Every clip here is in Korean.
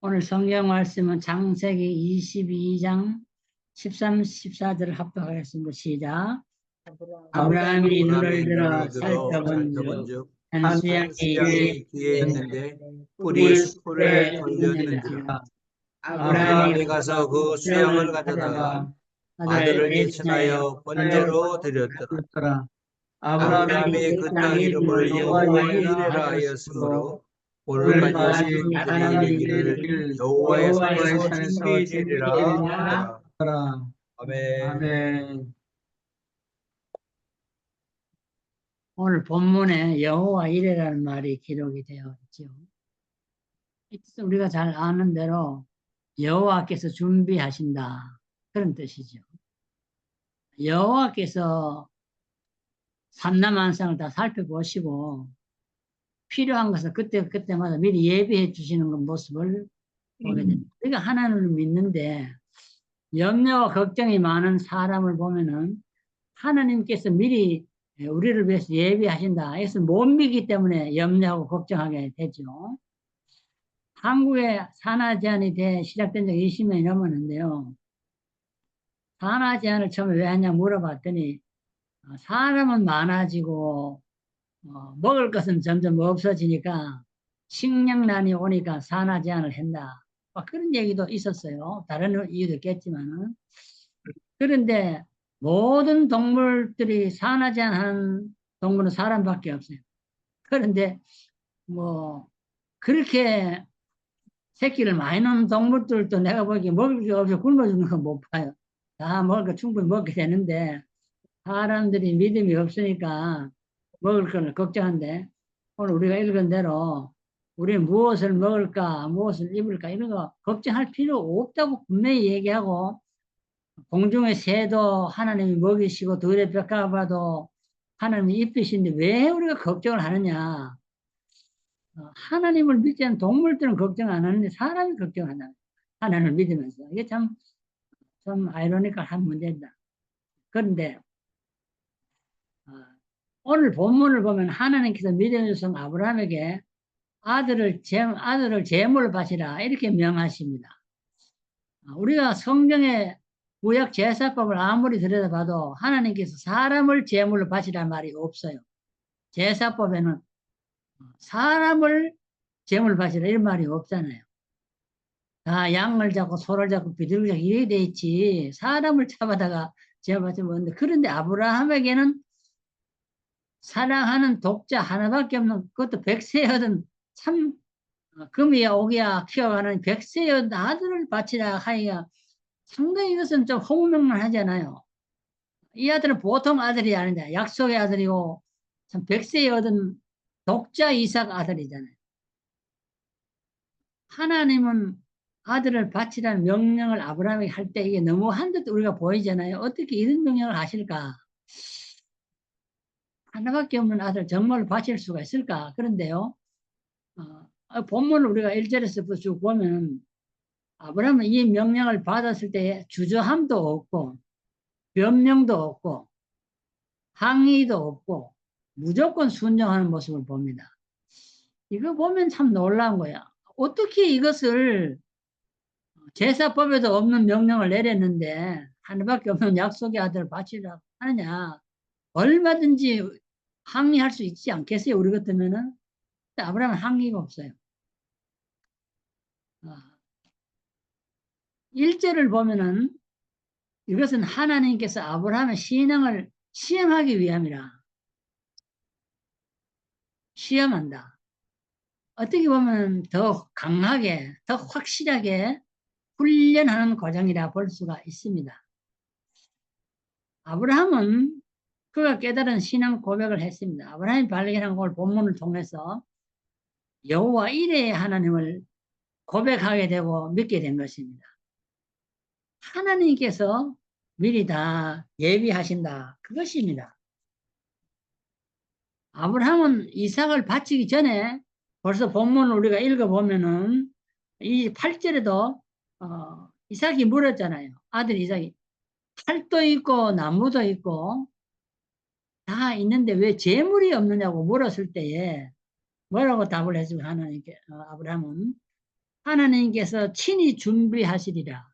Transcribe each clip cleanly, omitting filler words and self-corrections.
오늘 성경 말씀은 창세기 22장 13, 14절을 합독하겠습니다. 시작. 아브라함이 눈을 들어 살펴본즉 한 수양이 뒤에 있는데 뿔이 뿔이 숲을 숲에 돌렸는지라. 아브라함이 아브라함이 가서 그 수양을 가져다가 아들을 대신하여 번제로 드렸더라. 아브라함이 그 땅 이름을 여호와 이레라 하였으므로 오늘까지 사람들이 이르기를 여호와의 산에서 준비되리라 하더라. 아멘. 오늘 본문에 여호와 이레라는 말이 기록이 되어 있죠. 이 뜻은 우리가 잘 아는 대로 여호와께서 준비하신다, 그런 뜻이죠. 여호와께서 삼라만상을 다 살펴보시고 필요한 것을 그때마다 미리 예비해 주시는 그 모습을 보게 됩니다. 우리가 하나님을 믿는데 염려와 걱정이 많은 사람을 보면은 하나님께서 미리 우리를 위해서 예비하신다. 이것을 못 믿기 때문에 염려하고 걱정하게 되죠. 한국에 산하 제한이 시작된 지 20년이 넘었는데요. 산하 제한을 처음에 왜 하냐 물어봤더니 사람은 많아지고 먹을 것은 점점 없어지니까 식량난이 오니까 산하 제한을 한다. 그런 얘기도 있었어요. 다른 이유도 있겠지만은. 그런데 모든 동물들이 산하 제한하는 동물은 사람밖에 없어요. 그런데 뭐 그렇게 새끼를 많이 낳는 동물들도 내가 보기에 먹을 게 없어 굶어 죽는 거 못 봐요. 다 먹을 거 충분히 먹게 되는데 사람들이 믿음이 없으니까 먹을 거를 걱정한데, 오늘 우리가 읽은 대로 우리는 무엇을 먹을까 무엇을 입을까 이런 거 걱정할 필요 없다고 분명히 얘기하고, 공중의 새도 하나님이 먹이시고 들의 벼가봐도 하나님이 입히신데 왜 우리가 걱정을 하느냐. 하나님을 믿지 않는 동물들은 걱정 안 하는데 사람이 걱정한다. 하나님을 믿으면서. 이게 참 아이러니컬한 문제다. 그런데 오늘 본문을 보면 하나님께서 믿음의 종 아브라함에게 아들을 제물로 바치라 이렇게 명하십니다. 우리가 성경의 구약 제사법을 아무리 들여다봐도 하나님께서 사람을 제물로 바치라는 말이 없어요. 제사법에는 사람을 제물로 바치라 이런 말이 없잖아요. 다 양을 잡고 소를 잡고 비둘기 잡고 이렇게 돼 있지 사람을 잡아다가 제물 바치면 없는데, 그런데 아브라함에게는 사랑하는 독자 하나밖에 없는, 그것도 백세여든 참 금이야 옥이야 키워가는 백세여든 아들을 바치라 하기가 상당히 이것은 좀 홍명만하잖아요. 이 아들은 보통 아들이 아닌데 약속의 아들이고 참 백세에 얻은 독자 이삭 아들이잖아요. 하나님은 아들을 바치라는 명령을 아브라함에게 할 때 이게 너무한 듯 우리가 보이잖아요. 어떻게 이런 명령을 하실까? 하나밖에 없는 아들 정말 바칠 수가 있을까? 그런데요. 본문을 우리가 1절에서부터 쭉 보면 아브라함은 이 명령을 받았을 때 주저함도 없고 변명도 없고 항의도 없고 무조건 순종하는 모습을 봅니다. 이거 보면 참 놀라운 거야. 어떻게 이것을 제사법에도 없는 명령을 내렸는데 하나밖에 없는 약속의 아들을 바치라고 하느냐. 얼마든지 항의할 수 있지 않겠어요? 우리 같으면은. 아브라함은 항의가 없어요. 1절을 보면은 이것은 하나님께서 아브라함의 신앙을 시험하기 위함이라. 시험한다. 어떻게 보면 더 강하게, 더 확실하게 훈련하는 과정이라 볼 수가 있습니다. 아브라함은 그가 깨달은 신앙 고백을 했습니다. 아브라함이 발견한 걸 본문을 통해서 여호와 이레의 하나님을 고백하게 되고 믿게 된 것입니다. 하나님께서 미리 다 예비하신다. 그것입니다. 아브라함은 이삭을 바치기 전에 벌써 본문을 우리가 읽어보면은 이 8절에도 이삭이 물었잖아요. 아들 이삭이 칼도 있고 나무도 있고 다 있는데 왜 재물이 없느냐고 물었을 때에 뭐라고 답을 했으면 하나님께 아브라함은 하나님께서 친히 준비하시리라.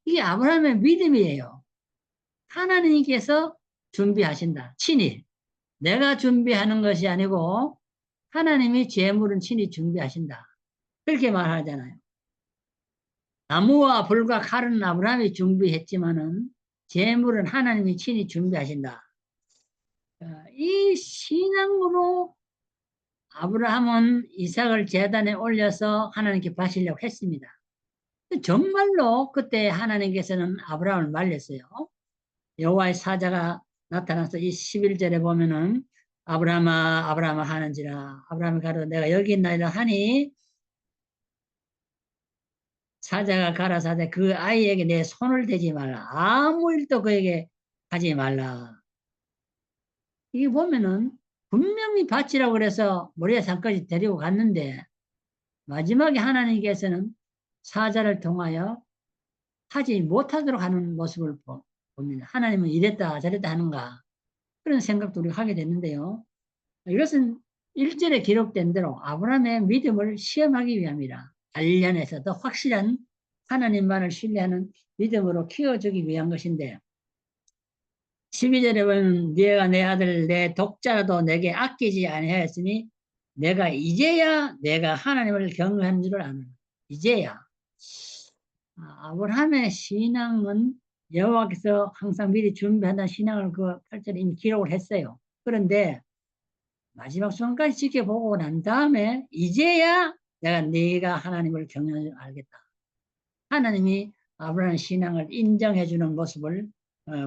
이게 아브라함의 믿음이에요. 하나님께서 준비하신다. 친히. 내가 준비하는 것이 아니고 하나님이 재물은 친히 준비하신다. 그렇게 말하잖아요. 나무와 불과 칼은 아브라함이 준비했지만은 재물은 하나님이 친히 준비하신다. 이 신앙으로 아브라함은 이삭을 제단에 올려서 하나님께 바치려고 했습니다. 정말로 그때 하나님께서는 아브라함을 말렸어요. 여호와의 사자가 나타나서 이 11절에 보면은 아브라함아 아브라함아 하는지라 아브라함이 가로되 내가 여기 있나이다 하니 사자가 가라사대 그 아이에게 내 손을 대지 말라. 아무 일도 그에게 하지 말라. 이게 보면은 분명히 바치라고 그래서 모리아산까지 데리고 갔는데 마지막에 하나님께서는 사자를 통하여 하지 못하도록 하는 모습을 봅니다. 하나님은 이랬다 저랬다 하는가 그런 생각도 우리가 하게 됐는데요. 이것은 1절에 기록된 대로 아브라함의 믿음을 시험하기 위함이라. 단련해서 더 확실한 하나님만을 신뢰하는 믿음으로 키워주기 위한 것인데 12절에 보면 네가 내 아들 내 독자라도 내게 아끼지 아니하였으니 내가 이제야 내가 하나님을 경외하는 줄을 아노라. 이제야. 아브라함의 신앙은 여호와께서 항상 미리 준비한다는 신앙을 그 8절에 이미 기록을 했어요. 그런데 마지막 순간까지 지켜보고 난 다음에 이제야 내가 네가 하나님을 경외하는 줄 알겠다. 하나님이 아브라함의 신앙을 인정해 주는 모습을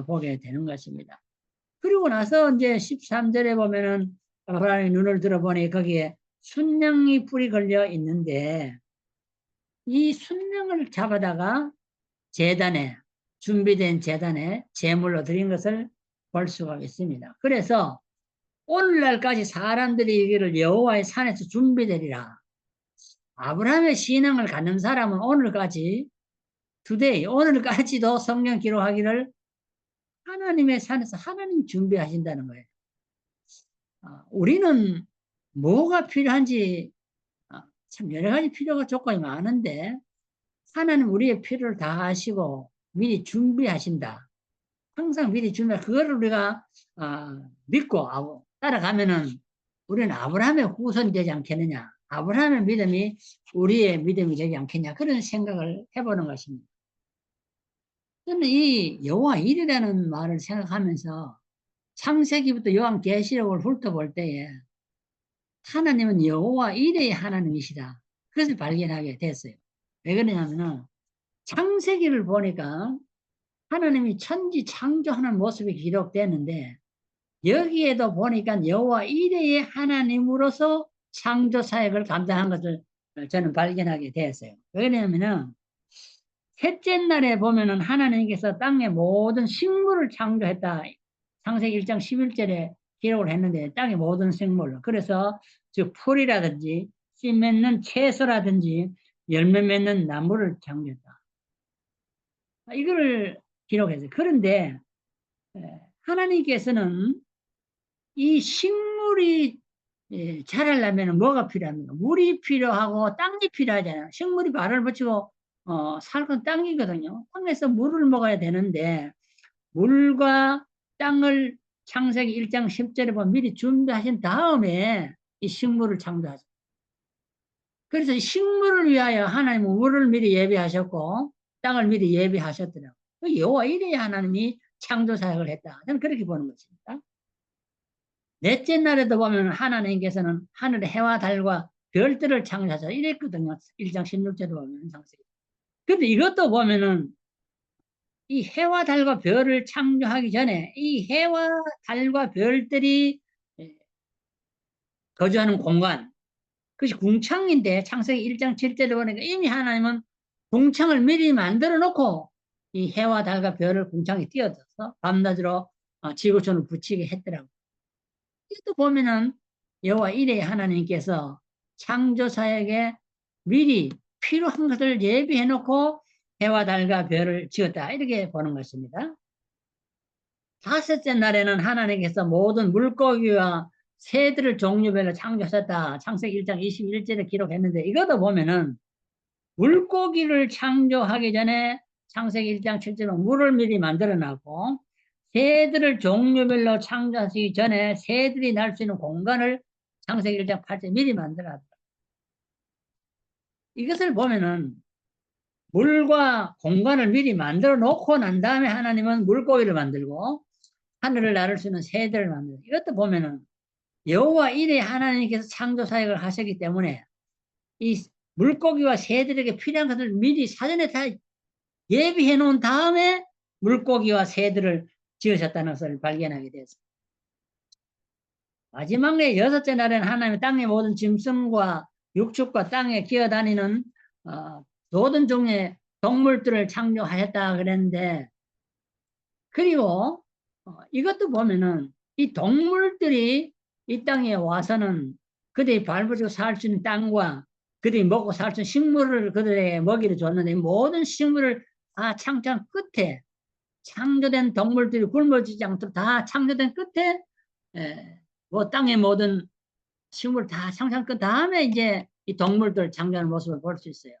보게 되는 것입니다. 그리고 나서 이제 13절에 보면은 아브라함이 눈을 들어보니 거기에 순양이 뿔이 걸려 있는데 이 순양을 잡아다가 제단에 준비된 제단에 제물로 드린 것을 볼 수가 있습니다. 그래서 오늘날까지 사람들이 이기를 여호와의 산에서 준비되리라. 아브라함의 신앙을 갖는 사람은 오늘까지 today 오늘까지도 성경 기록하기를 하나님의 산에서 하나님 준비하신다는 거예요. 우리는 뭐가 필요한지 참 여러 가지 필요가 조건이 많은데 하나님 우리의 필요를 다 아시고 미리 준비하신다. 항상 미리 준비하 그거를 우리가 믿고 따라가면은 우리는 아브라함의 후손이 되지 않겠느냐. 아브라함의 믿음이 우리의 믿음이 되지 않겠냐. 그런 생각을 해보는 것입니다. 저는 이 여호와 일이라는 말을 생각하면서 창세기부터 요한계시록을 훑어볼 때에 하나님은 여호와 일의 하나님이시다. 그것을 발견하게 됐어요. 왜 그러냐면은 창세기를 보니까 하나님이 천지 창조하는 모습이 기록되는데 여기에도 보니까 여호와 일의 하나님으로서 창조 사역을 감당한 것을 저는 발견하게 되었어요. 왜 그러냐면은 셋째 날에 보면은 하나님께서 땅의 모든 식물을 창조했다. 창세기 1장 11절에 기록을 했는데 땅의 모든 생물. 그래서 즉 풀이라든지 씨 맺는 채소라든지 열매 맺는 나무를 창조했다. 이거를 기록했어요. 그런데 하나님께서는 이 식물이 자라려면 뭐가 필요합니까? 물이 필요하고 땅이 필요하잖아요. 식물이 발을 붙이고 살건 땅이거든요. 땅에서 물을 먹어야 되는데 물과 땅을 창세기 1장 10절에 보면 미리 준비하신 다음에 이 식물을 창조하죠. 그래서 이 식물을 위하여 하나님은 물을 미리 예비하셨고 땅을 미리 예비하셨더라고요. 여호와 일의 하나님이 창조 사역을 했다. 저는 그렇게 보는 것입니다. 넷째 날에도 보면 하나님께서는 하늘의 해와 달과 별들을 창조하셔서 이랬거든요. 1장 16절에 보면 창세기. 근데 이것도 보면은 이 해와 달과 별을 창조하기 전에 이 해와 달과 별들이 거주하는 공간, 그것이 궁창인데 창세기 1장 7절에 보니까 이미 하나님은 궁창을 미리 만들어 놓고 이 해와 달과 별을 궁창에 띄어져서 밤낮으로 지구촌을 붙이게 했더라고요. 이것도 보면은 여호와 일의 하나님께서 창조사에게 미리 필요한 것을 예비해 놓고 해와 달과 별을 지었다. 이렇게 보는 것입니다. 다섯째 날에는 하나님께서 모든 물고기와 새들을 종류별로 창조하셨다. 창세기 1장 21절에 기록했는데 이것도 보면은 물고기를 창조하기 전에 창세기 1장 7절은 물을 미리 만들어놨고 새들을 종류별로 창조하기 전에 새들이 날 수 있는 공간을 창세기 1장 8절 미리 만들어놨다. 이것을 보면은 물과 공간을 미리 만들어 놓고 난 다음에 하나님은 물고기를 만들고 하늘을 나를 수 있는 새들을 만들고 이것도 보면은 여호와 이레 하나님께서 창조 사역을 하셨기 때문에 이 물고기와 새들에게 필요한 것을 미리 사전에 다 예비해 놓은 다음에 물고기와 새들을 지으셨다는 것을 발견하게 되었습니다. 마지막 날 여섯째 날에는 하나님의 땅의 모든 짐승과 육축과 땅에 기어다니는 모든 종의 동물들을 창조하셨다 그랬는데 그리고 이것도 보면은 이 동물들이 이 땅에 와서는 그들이 밟아주고 살 수 있는 땅과 그들이 먹고 살 수 있는 식물을 그들에게 먹이를 줬는데 모든 식물을 다 창조한 끝에 창조된 동물들이 굶어지지 않도록 다 창조된 끝에 뭐 땅의 모든 식물 다 창조한 끝 다음에 이제 이 동물들 창조하는 모습을 볼 수 있어요.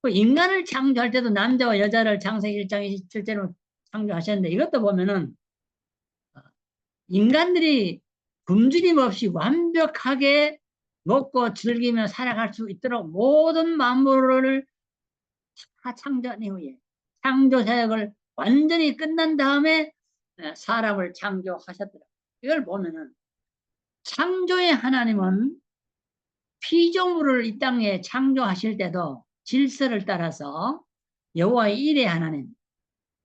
그 인간을 창조할 때도 남자와 여자를 창세기 1장 27절로 창조하셨는데 이것도 보면은 인간들이 굶주림 없이 완벽하게 먹고 즐기며 살아갈 수 있도록 모든 만물을 다 창조한 이후에 창조 사역을 완전히 끝난 다음에 사람을 창조하셨더라. 이걸 보면은 창조의 하나님은 피조물을 이 땅에 창조하실 때도 질서를 따라서 여호와의 일의 하나님,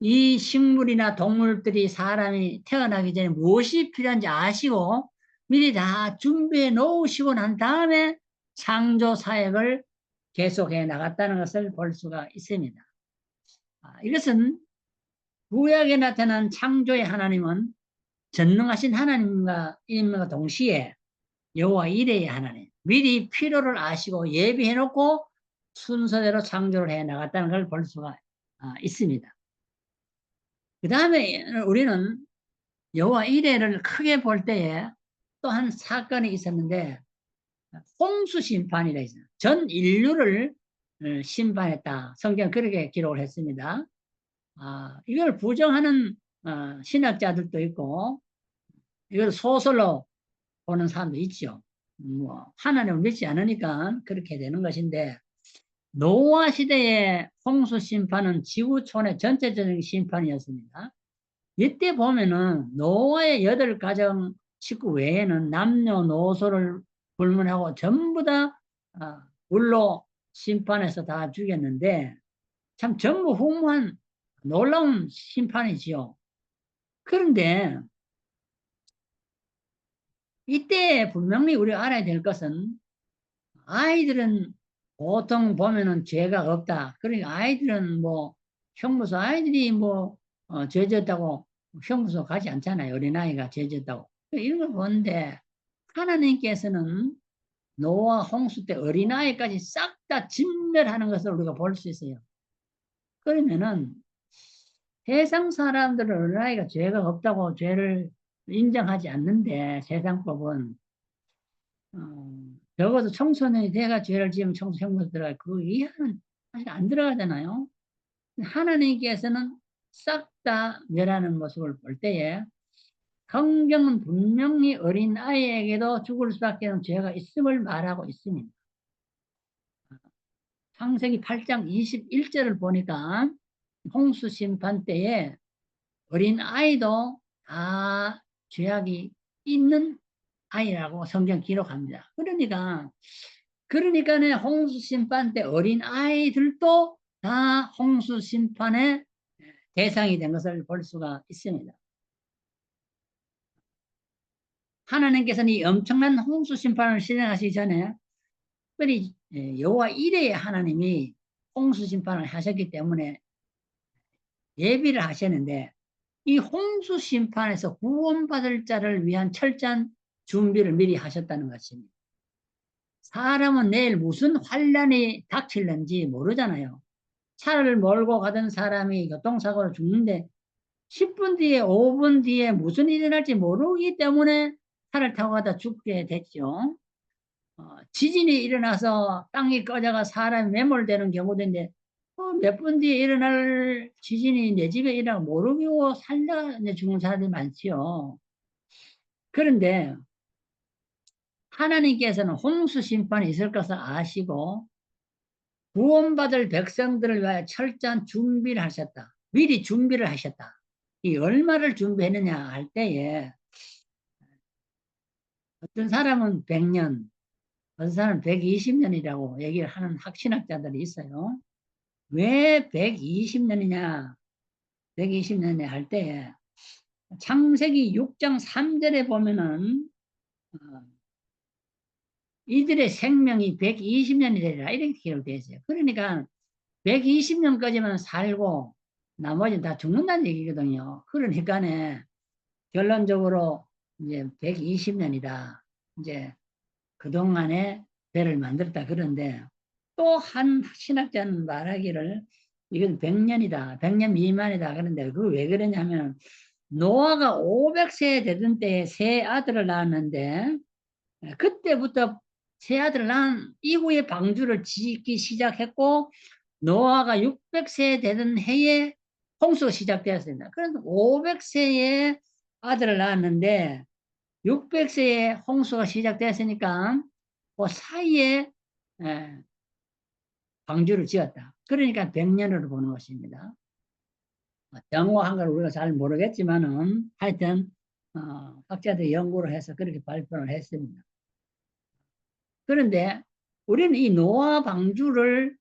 이 식물이나 동물들이 사람이 태어나기 전에 무엇이 필요한지 아시고 미리 다 준비해 놓으시고 난 다음에 창조 사역을 계속해 나갔다는 것을 볼 수가 있습니다. 이것은 구약에 나타난 창조의 하나님은 전능하신 하나님과 임과 동시에 여호와 이레의 하나님, 미리 필요를 아시고 예비해 놓고 순서대로 창조를 해 나갔다는 걸 볼 수가 있습니다. 그 다음에 우리는 여호와 이레를 크게 볼 때에 또 한 사건이 있었는데 홍수 심판이라 있어요. 전 인류를 심판했다. 성경 그렇게 기록을 했습니다. 이걸 부정하는 신학자들도 있고 이걸 소설로 보는 사람도 있죠. 뭐 하나님을 믿지 않으니까 그렇게 되는 것인데 노아 시대의 홍수 심판은 지구촌의 전체적인 심판이었습니다. 이때 보면은 노아의 8가정 식구 외에는 남녀노소를 불문하고 전부 다 물로 심판해서 다 죽였는데 참 전무후무한 놀라운 심판이지요. 그런데 이때 분명히 우리가 알아야 될 것은 아이들은 보통 보면은 죄가 없다. 그러니까 아이들은 뭐 형무소 아이들이 뭐 죄 졌다고 형무소 가지 않잖아요. 어린아이가 죄 졌다고. 이런 걸 보는데 하나님께서는 노아 홍수 때 어린아이까지 싹 다 진멸하는 것을 우리가 볼 수 있어요. 그러면은 세상 사람들은 어린아이가 죄가 없다고 죄를 인정하지 않는데 세상법은 적어도 청소년이 돼가 죄를 지으면 형무소 들어가요. 그 이하는 사실 안 들어가잖아요. 하나님께서는 싹 다 멸하는 모습을 볼 때에 성경은 분명히 어린아이에게도 죽을 수밖에 없는 죄가 있음을 말하고 있습니다. 창세기 8장 21절을 보니까 홍수 심판 때에 어린아이도 다 죄악이 있는 아이라고 성경 기록합니다. 그러니까 홍수 심판 때 어린아이들도 다 홍수 심판의 대상이 된 것을 볼 수가 있습니다. 하나님께서는 이 엄청난 홍수 심판을 실행하시기 전에 특별히 여호와 이레의 하나님이 홍수 심판을 하셨기 때문에 예비를 하셨는데 이 홍수 심판에서 구원받을 자를 위한 철저한 준비를 미리 하셨다는 것입니다. 사람은 내일 무슨 환란이 닥칠는지 모르잖아요. 차를 몰고 가던 사람이 교통사고로 죽는데 10분 뒤에 5분 뒤에 무슨 일이 날지 모르기 때문에 차를 타고 가다 죽게 됐죠. 지진이 일어나서 땅이 꺼져가 사람이 매몰되는 경우도 있는데 몇 분 뒤에 일어날 지진이 내 집에 일어나고 모르고 살다가 이제 죽는 사람들이 많지요. 그런데 하나님께서는 홍수 심판이 있을 것을 아시고 구원받을 백성들을 위하여 철저한 준비를 하셨다. 미리 준비를 하셨다. 이 얼마를 준비했느냐 할 때에 어떤 사람은 100년, 어떤 사람은 120년이라고 얘기를 하는 학신학자들이 있어요. 왜 120년이냐, 120년이냐 할 때에 창세기 6장 3절에 보면은 이들의 생명이 120년이 되리라 이렇게 기록되어 있어요. 그러니까 120년까지만 살고 나머지는 다 죽는다는 얘기거든요. 그러니까 결론적으로 이제 120년이다. 이제 그동안에 배를 만들었다. 그런데 또 한 신학자는 말하기를 이건 100년이다. 100년 미만이다. 그런데 그 왜 그러냐면 노아가 500세 되던 때에 세 아들을 낳았는데 그때부터 세 아들을 낳은 이후에 방주를 짓기 시작했고 노아가 600세 되던 해에 홍수가 시작되었습니다. 그래서 500세에 아들을 낳았는데 600세에 홍수가 시작됐으니까 그 사이에 방주를 지었다. 그러니까 100년으로 보는 것입니다. 정확한 걸 우리가 잘 모르겠지만은 하여튼 학자들이 연구를 해서 그렇게 발표를 했습니다. 그런데 우리는 이 노아 방주를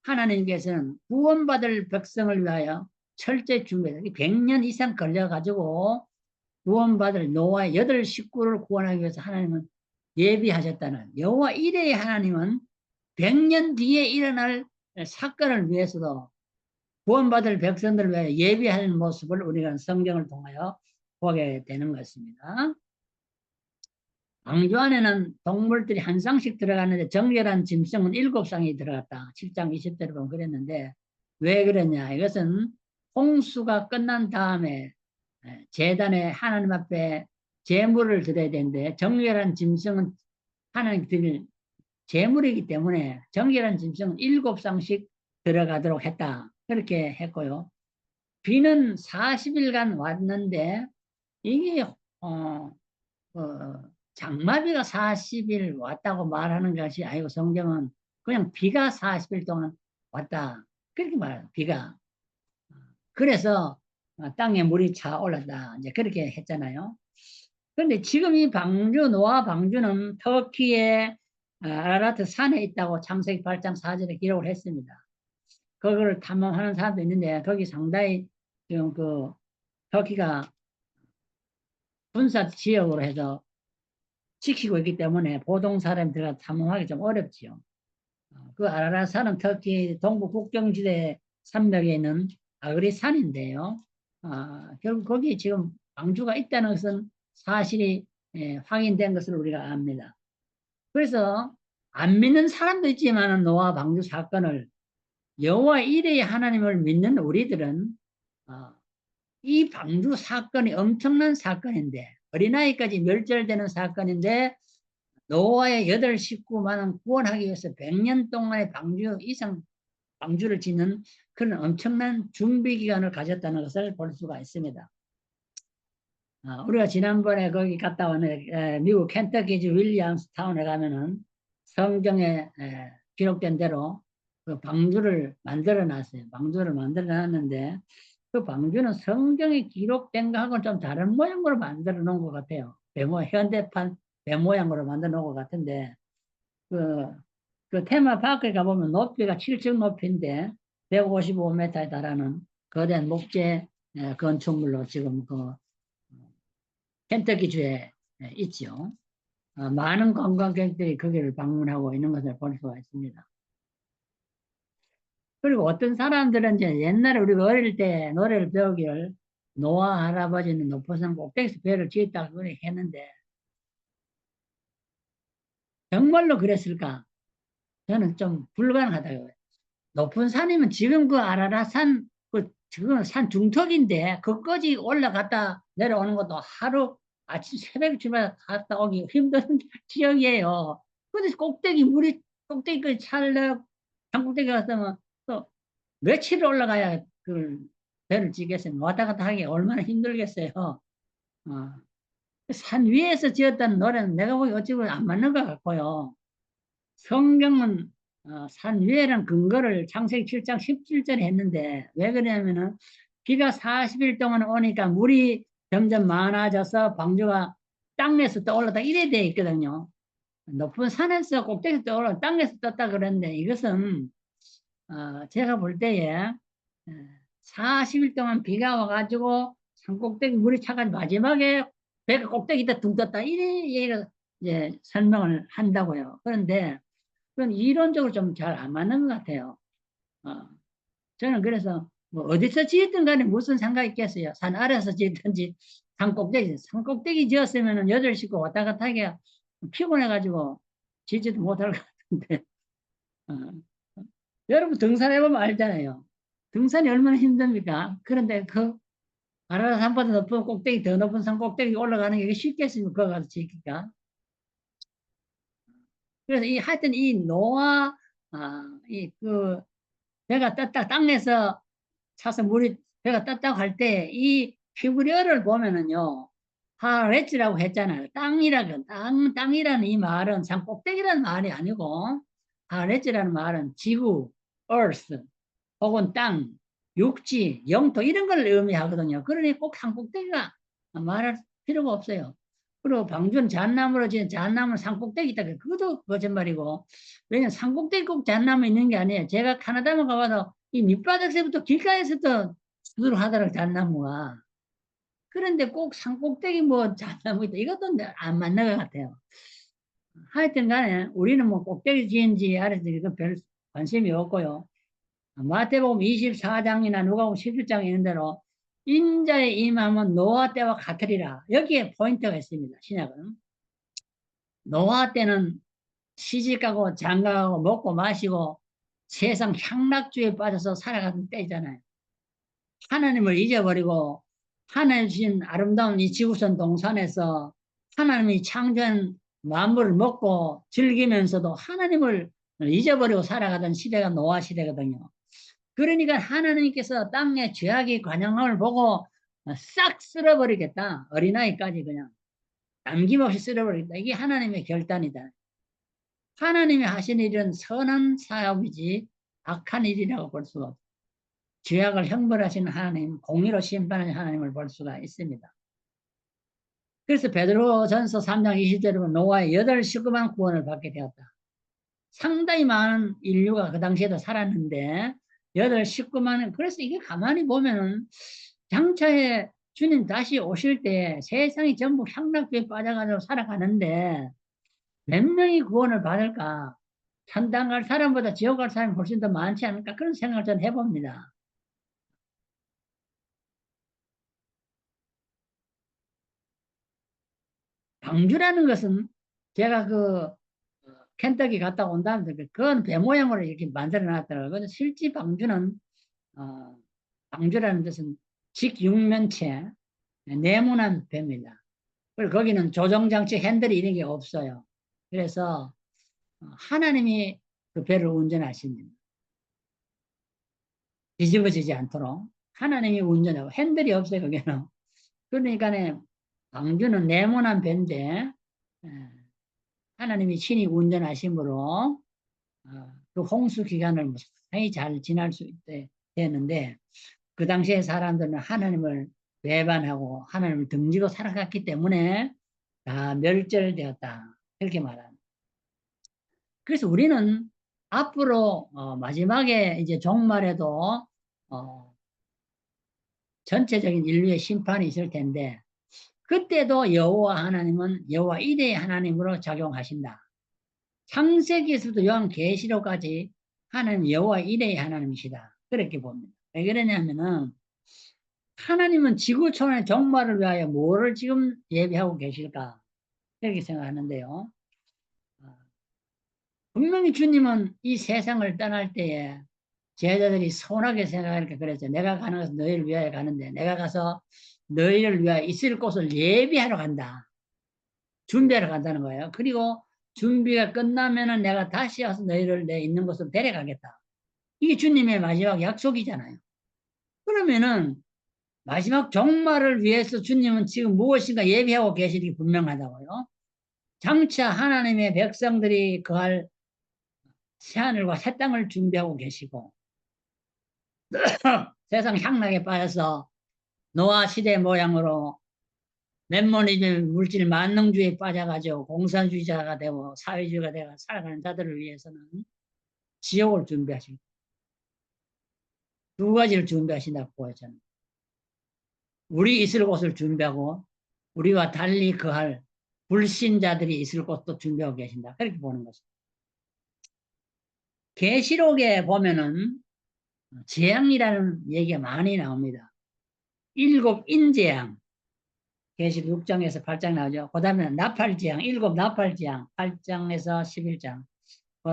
하나님께서는 구원받을 백성을 위하여 철저히 준비해서 100년 이상 걸려가지고 구원받을 노아의 8 식구를 구원하기 위해서 하나님은 예비하셨다는 여호와 이레의 하나님은 100년 뒤에 일어날 사건을 위해서도 구원받을 백성들을 위해 예비하는 모습을 우리가 성경을 통하여 보게 되는 것입니다. 방주 안에는 동물들이 한 쌍씩 들어갔는데 정결한 짐승은 7쌍이 들어갔다. 7장 20절에 보면 그랬는데 왜 그랬냐. 이것은 홍수가 끝난 다음에 제단에 하나님 앞에 제물을 드려야 되는데 정결한 짐승은 하나님 드릴 제물이기 때문에 정결한 짐승은 7쌍씩 들어가도록 했다. 그렇게 했고요. 비는 40일간 왔는데 이게 장마비가 40일 왔다고 말하는 것이 아니고 성경은 그냥 비가 40일 동안 왔다. 그렇게 말해요. 비가. 그래서 땅에 물이 차 올랐다. 이제 그렇게 했잖아요. 그런데 지금 이 방주, 노아 방주는 터키의 아라라트 산에 있다고 창세기 8장 4절에 기록을 했습니다. 그거를 탐험하는 사람도 있는데 거기 상당히 지금 그 터키가 군사 지역으로 해서 지키고 있기 때문에 보통 사람이 들어가 탐험하기 좀 어렵지요. 그 아라라산은 터키 동부 국경지대 산맥에 있는 아그리산인데요. 결국 거기 지금 방주가 있다는 것은 사실이 확인된 것을 우리가 압니다. 그래서 안 믿는 사람도 있지만 노아 방주 사건을 여호와 이레의 하나님을 믿는 우리들은 이 방주 사건이 엄청난 사건인데 어린아이까지 멸절되는 사건인데 노아의 8 식구만은 구원하기 위해서 100년 동안의 방주 이상 방주를 짓는 그런 엄청난 준비 기간을 가졌다는 것을 볼 수가 있습니다. 우리가 지난번에 거기 갔다 왔는데 미국 켄터키주 윌리엄스 타운에 가면은 성경에 기록된 대로 그 방주를 만들어 놨어요. 방주를 만들어 놨는데 그 방주는 성경에 기록된 거하고는 좀 다른 모양으로 만들어 놓은 것 같아요. 현대판 배 모양으로 만들어 놓은 것 같은데 그 테마파크에 가보면 높이가 7층 높이인데 155m에 달하는 거대한 목재 건축물로 지금 그 켄터키주에 있죠. 많은 관광객들이 거기를 방문하고 있는 것을 볼 수가 있습니다. 그리고 어떤 사람들은 이제 옛날에 우리가 어릴 때 노래를 배우기를 노아 할아버지는 높은 산 꼭대기에서 배를 지었다고 그렇게 했는데 정말로 그랬을까? 저는 좀 불가능하다고 해요. 높은 산이면 지금 그 아라라산 지금 산 중턱인데 그까지 올라갔다 내려오는 것도 아침 새벽에 출발 갔다 오기 힘든 지역이에요. 근데 물이 꼭대기까지 찰려 산 꼭대기 갔으면 또 며칠 올라가야 그 배를 지겠어요. 왔다 갔다 하기 얼마나 힘들겠어요. 어. 산 위에서 지었다는 노래는 내가 보기 어찌 보면 안 맞는 것 같고요. 성경은 산 위에라는 근거를 창세기 7장 17절에 했는데 왜 그러냐면은 비가 40일 동안 오니까 물이 점점 많아져서 방주가 땅에서 떠올랐다 이래 돼 있거든요. 높은 산에서 꼭대기에서 떠올라 땅에서 떴다 그랬는데 이것은 제가 볼 때에 40일 동안 비가 와가지고 산 꼭대기 물이 차가지고 마지막에 배가 꼭대기다 둥 떴다 이래 얘가 이제 설명을 한다고요. 그런데 그건 이론적으로 좀 잘 안 맞는 것 같아요. 저는 그래서 뭐 어디서 지었든 간에 무슨 상관이 있겠어요. 산 아래서 지었든지 산 꼭대기 지었으면 8식구 왔다 갔다 하기가 피곤해가지고 지지도 못할 것 같은데. 어. 여러분 등산해보면 알잖아요. 등산이 얼마나 힘듭니까? 그런데 그 아라산보다 높은 꼭대기, 더 높은 산 꼭대기 올라가는 게 쉽겠습니까? 그거 가서 지킬까? 그래서 하여튼 이 노아, 그 배가 떴다, 땅에서 차서 물이 배가 떴다고 할 때 이 히브리어를 보면은요, 하레츠라고 했잖아요. 땅이라는 이 말은 산 꼭대기라는 말이 아니고 하레츠라는 말은 지구, earth 혹은 땅, 육지, 영토 이런 걸 의미하거든요. 그러니 꼭 산 꼭대기가 말할 필요가 없어요. 그리고 방주는 잣나무로 지은 잣나무는 산 꼭대기 있다. 그것도 거짓말이고. 왜냐면 산 꼭대기 꼭 잣나무 있는 게 아니에요. 제가 캐나다만 가봐도 이 밑바닥에서부터 길가에서도 수두룩하더라고요, 잣나무가. 그런데 꼭 산 꼭대기 뭐 잣나무 있다. 이것도 안 맞는 것 같아요. 하여튼 간에 우리는 뭐 꼭대기 지은지 아래서 이거 별 관심이 없고요. 마태복음 24장이나 누가복음 17장에 있는 대로 인자의 임함은 노아 때와 같으리라. 여기에 포인트가 있습니다. 신약은. 노아 때는 시집가고 장가가고 먹고 마시고 세상 향락주에 빠져서 살아가던 때잖아요. 하나님을 잊어버리고 하나님 주신 아름다운 이 지구촌 동산에서 하나님이 창조한 만물을 먹고 즐기면서도 하나님을 잊어버리고 살아가던 시대가 노아 시대거든요. 그러니까 하나님께서 땅에 죄악의 관영함을 보고 싹 쓸어버리겠다. 어린아이까지 그냥 남김없이 쓸어버리겠다. 이게 하나님의 결단이다. 하나님이 하신 일은 선한 사업이지 악한 일이라고 볼 수가 없다. 죄악을 형벌하시는 하나님, 공의로 심판하는 하나님을 볼 수가 있습니다. 그래서 베드로전서 3장 20절에 보면 노아의 8식구만 구원을 받게 되었다. 상당히 많은 인류가 그 당시에도 살았는데 8식구만, 그래서 이게 가만히 보면은 장차에 주님 다시 오실 때 세상이 전부 향락주에 빠져가지고 살아가는데 몇 명이 구원을 받을까? 천당 갈 사람보다 지옥 갈 사람이 훨씬 더 많지 않을까? 그런 생각을 전 해봅니다. 방주라는 것은 제가 켄터키 갔다 온 다음에 그건 배 모양으로 이렇게 만들어 놨더라고요. 실제 방주는 어, 방주라는 뜻은 직육면체 네모난 배입니다. 그리고 거기는 조종장치 핸들이 이런 게 없어요. 그래서 하나님이 그 배를 운전하십니다. 뒤집어지지 않도록 하나님이 운전하고 핸들이 없어요. 거기는. 그러니까 방주는 네모난 배인데 하나님이 친히 운전하심으로 그 홍수 기간을 무사히 잘 지날 수 되는데 그 당시에 사람들은 하나님을 배반하고 하나님을 등지고 살아갔기 때문에 다 멸절되었다. 이렇게 말합니다. 그래서 우리는 앞으로 마지막에 이제 종말에도 전체적인 인류의 심판이 있을 텐데 그때도 여호와 하나님은 여호와 일의 하나님으로 작용하신다. 창세기에서도 요한계시록까지 하나님 여호와 일의 하나님이시다. 그렇게 봅니다. 왜 그러냐면은 하나님은 지구촌의 종말을 위하여 뭐를 지금 예비하고 계실까? 이렇게 생각하는데요. 분명히 주님은 이 세상을 떠날 때에 제자들이 서운하게 생각하니까 그랬죠. 내가 가는 것은 너희를 위하여 가는데 내가 가서 너희를 위하여 있을 곳을 예비하러 간다. 준비하러 간다는 거예요. 그리고 준비가 끝나면은 내가 다시 와서 너희를 내 있는 곳으로 데려가겠다. 이게 주님의 마지막 약속이잖아요. 그러면은 마지막 종말을 위해서 주님은 지금 무엇인가 예비하고 계시기 분명하다고요. 장차 하나님의 백성들이 거할 새하늘과 새 땅을 준비하고 계시고 세상 향락에 빠져서 노아 시대 모양으로 맨모니즘 물질 만능주의에 빠져가지고 공산주의자가 되고 사회주의가 되고 살아가는 자들을 위해서는 지옥을 준비하시고 두 가지를 준비하신다고 보여져요. 우리 있을 곳을 준비하고 우리와 달리 거할 불신자들이 있을 곳도 준비하고 계신다. 그렇게 보는 것입니다. 계시록에 보면은 재앙이라는 얘기가 많이 나옵니다. 일곱 인재앙 계시록 6장에서 8장 나오죠. 그 다음에 나팔재앙, 일곱 나팔재앙 8장에서 11장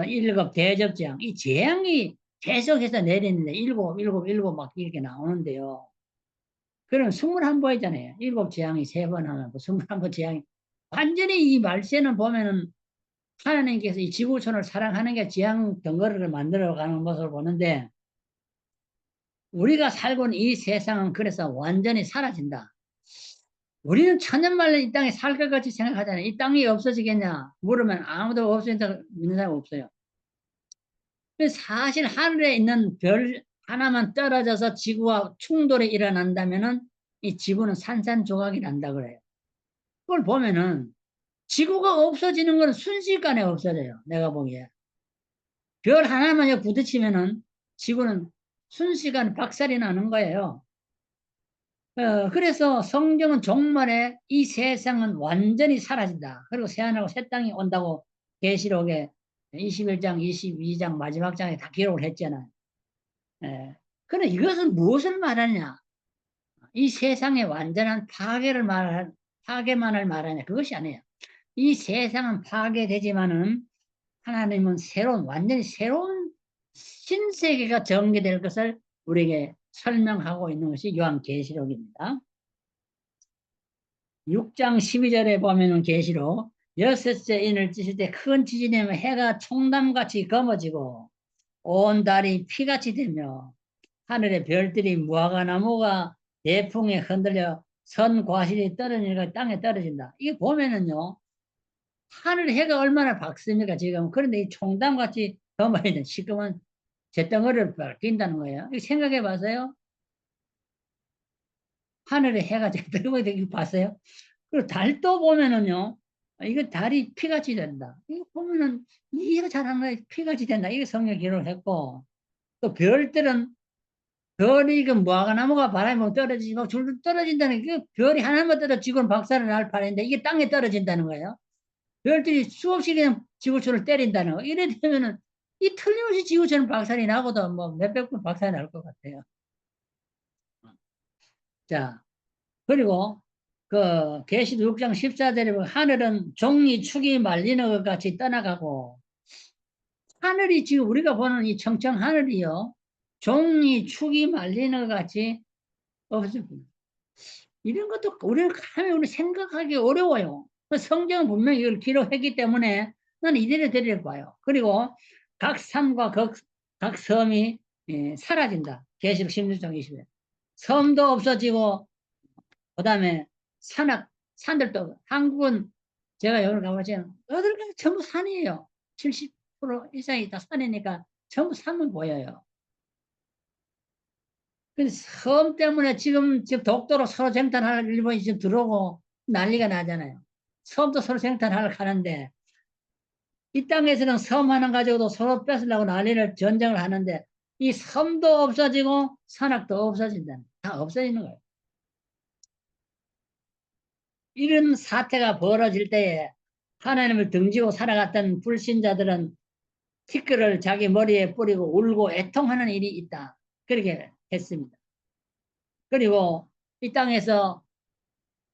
일곱 대접재앙 이 재앙이 계속해서 내리는데 일곱 막 이렇게 나오는데요. 그럼 21번이잖아요. 일곱 재앙이 3번 하면 21번 재앙이 완전히 이 말세는 보면은 하나님께서 이 지구촌을 사랑하는 게 재앙 덩어리를 만들어가는 것을 보는데 우리가 살고 있는 이 세상은 그래서 완전히 사라진다. 우리는 천년만년 이 땅에 살 것 같이 생각하잖아요. 이 땅이 없어지겠냐 물으면 아무도 없어진다고 믿는 사람 없어요. 사실 하늘에 있는 별 하나만 떨어져서 지구와 충돌이 일어난다면은 이 지구는 산산조각이 난다 그래요. 그걸 보면은 지구가 없어지는 건 순식간에 없어져요. 내가 보기에. 별 하나만 부딪히면은 지구는 순식간에 박살이 나는 거예요. 그래서 성경은 종말에 이 세상은 완전히 사라진다. 그리고 새하늘과 새 땅이 온다고 계시록에 21장, 22장 마지막 장에 다 기록을 했잖아요. 그런데 이것은 무엇을 말하냐? 이 세상의 완전한 파괴만을 말하냐? 그것이 아니에요. 이 세상은 파괴되지만은 하나님은 완전히 새로운 신세계가 전개될 것을 우리에게 설명하고 있는 것이 요한계시록입니다. 6장 12절에 보면은 계시록 여섯째 인을 찢을 때 큰 지진이 나면 해가 총담같이 검어지고 온 달이 피같이 되며 하늘의 별들이 무화과나무가 대풍에 흔들려 선 과실이 떨어지니까 땅에 떨어진다. 이게 보면은요 하늘 해가 얼마나 밝습니까 지금. 그런데 이 총담같이 검어있는 시커먼 잿덩어리를 낀다는 거예요. 이거 생각해 봤어요? 하늘에 해가 잿덩어리 봤어요? 그리고 달도 보면은요, 이거 달이 피같이 된다. 이거 보면은 이해가 잘 안 가요. 피같이 된다. 이게 성경 기록을 했고, 또 별들은 별이 그 무화과나무가 바람에 떨어지지 막 줄줄 떨어진다는 게 별이 하나만 떨어져 지구는 박살을 날 판인데 이게 땅에 떨어진다는 거예요. 별들이 수없이 그냥 지구촌을 때린다는 거. 이래 되면은 이 틀림없이 지구촌은 박살이 나고도 뭐 몇백 번 박살이 날 것 같아요. 자, 그리고 그 계시록 6장 14절에 보면 하늘은 종이 축이 말리는 것 같이 떠나가고 하늘이 지금 우리가 보는 이 청청 하늘이요 종이 축이 말리는 것 같이 없습니다. 이런 것도 우리는 감히 우리 생각하기 어려워요. 성경은 분명히 이걸 기록했기 때문에 나는 이대로 데리러 봐요. 그리고 각 산과 각 섬이 사라진다. 계시록 16장 20절. 섬도 없어지고 그다음에 산들도 한국은 제가 여기 가보지만 어딜 가도 전부 산이에요. 70% 이상이 다 산이니까 전부 산만 보여요. 섬 때문에 지금 독도로 서로 쟁탈할 일본이 지금 들어오고 난리가 나잖아요. 섬도 서로 쟁탈하러 가는데 이 땅에서는 섬 하나 가지고도 서로 뺏으려고 난리를 전쟁을 하는데 이 섬도 없어지고 산악도 없어진다. 다 없어지는 거예요. 이런 사태가 벌어질 때에 하나님을 등지고 살아갔던 불신자들은 티끌을 자기 머리에 뿌리고 울고 애통하는 일이 있다. 그렇게 했습니다. 그리고 이 땅에서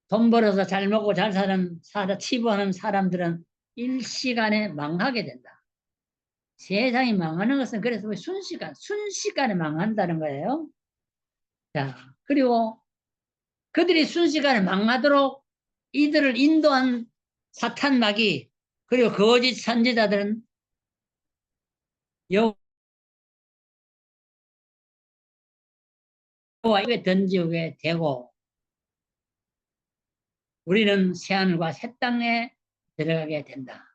돈 벌어서 잘 먹고 잘 치부하는 사람들은 일시간에 망하게 된다. 세상이 망하는 것은 그래서 순식간에 망한다는 거예요. 자, 그리고 그들이 순식간에 망하도록 이들을 인도한 사탄 마귀, 그리고 거짓 선지자들은 여호와 입에 던지게 되고, 우리는 새하늘과 새 땅에 들어가게 된다.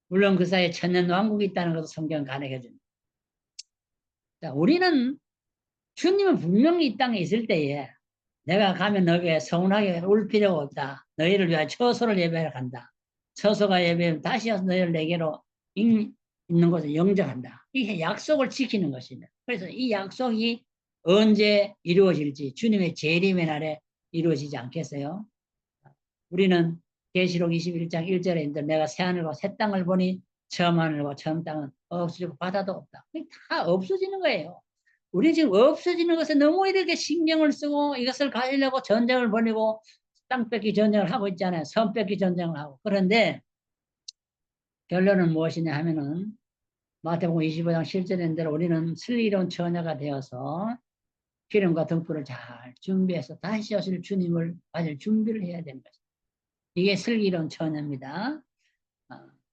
물론 그 사이에 천년왕국이 있다는 것도 성경은 가능해 줍니다. 자, 우리는 주님은 분명히 이 땅에 있을 때에 내가 가면 너에게 서운하게 울 필요가 없다. 너희를 위하여 처소를 예배하러 간다. 처소가 예배하면 다시 와서 너희를 내게로 있는 곳에 영접한다. 이게 약속을 지키는 것입니다. 그래서 이 약속이 언제 이루어질지 주님의 재림의 날에 이루어지지 않겠어요? 우리는 계시록 21장 1절에 있는데 내가 새하늘과 새 땅을 보니 처음 하늘과 처음 땅은 없어지고 바다도 없다. 다 없어지는 거예요. 우리 지금 없어지는 것에 너무 이렇게 신경을 쓰고 이것을 가지려고 전쟁을 벌이고 땅 뺏기 전쟁을 하고 있잖아요. 섬 뺏기 전쟁을 하고. 그런데 결론은 무엇이냐 하면은 마태복음 25장 실제된 대로 우리는 슬기로운 처녀가 되어서 기름과 등불을 잘 준비해서 다시 오실 주님을 맞을 준비를 해야 되는 것입니다. 이게 슬기로운 처녀입니다.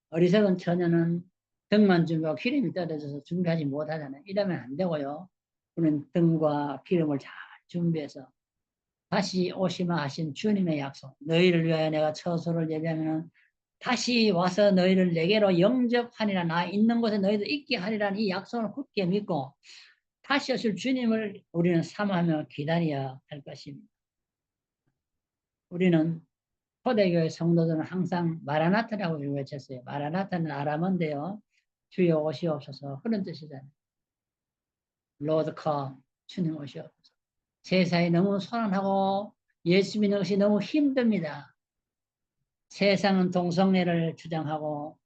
어리석은 처녀는 등만 준비하고 기름이 떨어져서 준비하지 못하잖아요. 이러면 안 되고요. 우리는 등과 기름을 잘 준비해서 다시 오시마 하신 주님의 약속, 너희를 위하여 내가 처소를 예비하면 다시 와서 너희를 내게로 영접하리라, 나 있는 곳에 너희도 있게 하리라는 이 약속을 굳게 믿고 다시 오실 주님을 우리는 사모하며 기다려야 할 것입니다. 우리는 초대교회 성도들은 항상 마라나타라고 외쳤어요. 마라나타는 아람어인데요. 주여 오시옵소서, 그런 뜻이잖아요. 로드 컴, 주님 오시옵소서. 세상이 너무 소란하고 예수 믿는 것이 너무 힘듭니다. 세상은 동성애를 주장하고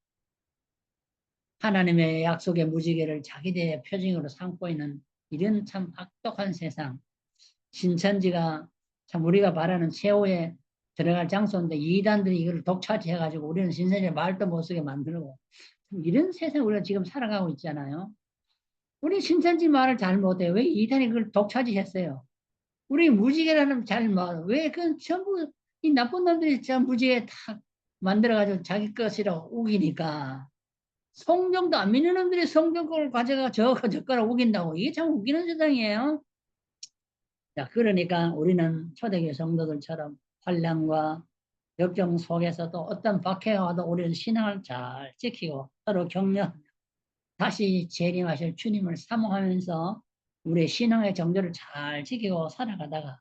하나님의 약속의 무지개를 자기들의 표징으로 삼고 있는 이런 참 악독한 세상. 신천지가 참 우리가 바라는 최후의 들어갈 장소인데 이단들이 이걸 독차지해가지고 우리는 신천지 말도 못 쓰게 만들고 이런 세상 우리가 지금 살아가고 있잖아요. 우리 신천지 말을 잘 못해요. 왜 이단이 그걸 독차지했어요? 우리 무지개라는 잘 말, 왜 그 전부 이 나쁜 놈들이 전 무지개 다 만들어가지고 자기 것이라고 우기니까 성경도 안 믿는 놈들이 성경 걸 가져가 저거라 우긴다고. 이게 참 웃기는 세상이에요. 자, 그러니까 우리는 초대교회 성도들처럼 환난과 역경 속에서도 어떤 박해가 와도 우리는 신앙을 잘 지키고 서로 격려, 다시 재림하실 주님을 사모하면서 우리의 신앙의 정도를 잘 지키고 살아가다가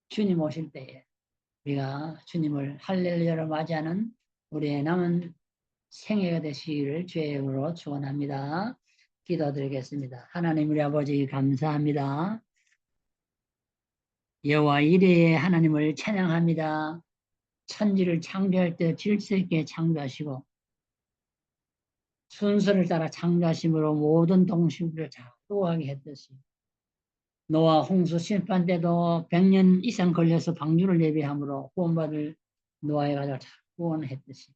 주님 오실 때에 우리가 주님을 할렐루야로 맞이하는 우리의 남은 생애가 되시기를 주의 이름으로 축원합니다. 기도드리겠습니다. 하나님 우리 아버지 감사합니다. 여호와 이레의 하나님을 찬양합니다. 천지를 창조할 때 질서 있게 창조하시고 순서를 따라 창조하심으로 모든 동식물을 작동하게 했듯이 노아 홍수 심판 때도 100년 이상 걸려서 방주를 예비함으로 구원받을 노아의 가족을 구원했듯이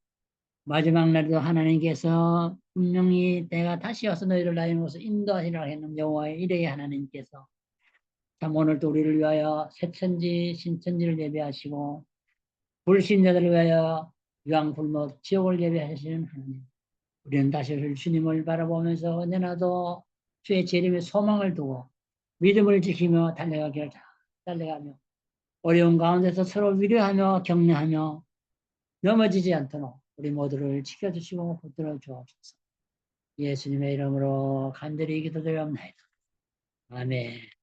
마지막 날에도 하나님께서 분명히 내가 다시 와서 너희를 나의 곳으로 인도하시라고 했는 여호와의 이레의 하나님께서 참 오늘도 우리를 위하여 새천지 신천지를 예배하시고 불신자들을 위하여 유황불목 지옥을 예배하시는 하나님, 우리는 다시 오실 주님을 바라보면서 언제나도 주의 재림의 소망을 두고 믿음을 지키며 달려가기를 달려가며 어려운 가운데서 서로 위로하며 격려하며 넘어지지 않도록 우리 모두를 지켜주시고 붙들어 주옵소서. 예수님의 이름으로 간절히 기도드리옵나이다. 아멘.